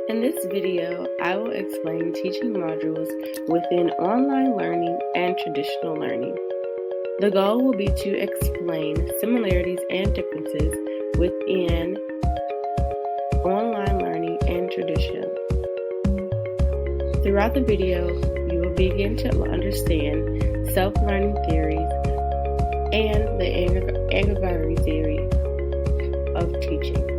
In this video, I will explain teaching modules within online learning and traditional learning. The goal will be to explain similarities and differences within online learning and traditional. Throughout the video, you will begin to understand self-learning theories and the aggregatory theory of teaching.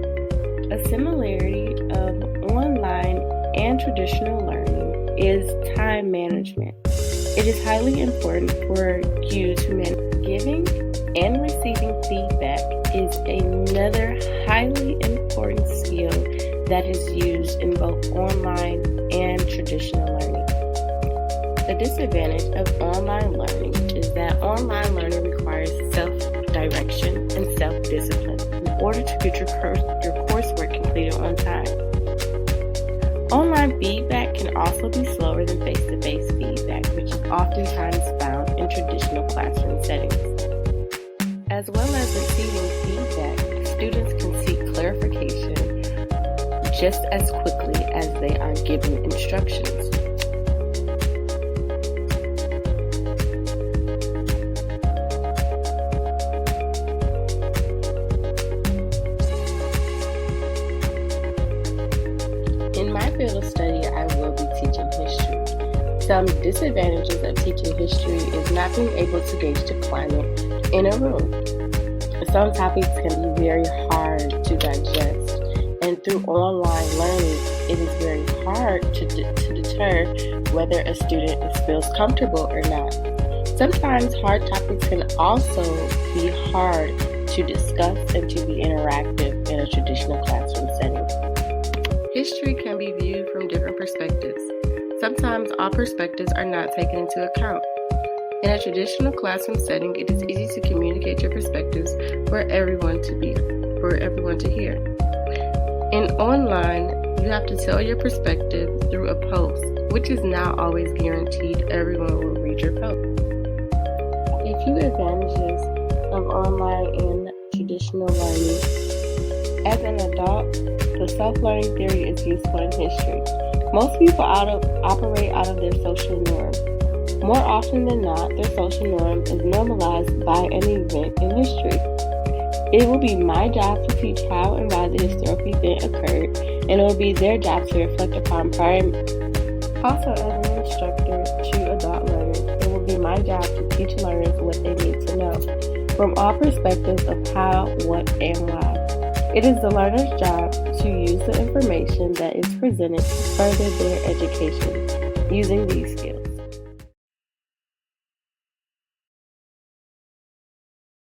A similarity of online and traditional learning is time management. It is highly important for you to manage. Giving and receiving feedback is another highly important skill that is used in both online and traditional learning. The disadvantage of online learning is that online learning requires self-direction and self-discipline in order to get your coursework completed on time. Online feedback can also be slower than face-to-face feedback, which is oftentimes found in traditional classroom settings. As well as receiving feedback, students can seek clarification just as quickly as they are given instructions. In my field of study, I will be teaching history. Some disadvantages of teaching history is not being able to gauge the climate in a room. Some topics can be very hard to digest, and through online learning, it is very hard to deter whether a student feels comfortable or not. Sometimes hard topics can also be hard to discuss and to be interactive in a traditional classroom setting. History can be viewed from different perspectives. Sometimes all perspectives are not taken into account. In a traditional classroom setting, it is easy to communicate your perspectives for everyone to hear. In online, you have to tell your perspective through a post, which is not always guaranteed everyone will read your post. A few advantages of online and traditional learning. As an adult, the self-learning theory is useful in history. Most people operate out of their social norm. More often than not, their social norm is normalized by an event in history. It will be my job to teach how and why the historical event occurred, and it will be their job to reflect upon prior. Also, as an instructor to adult learners, it will be my job to teach learners what they need to know, from all perspectives of how, what, and why. It is the learner's job to use the information that is presented to further their education using these skills.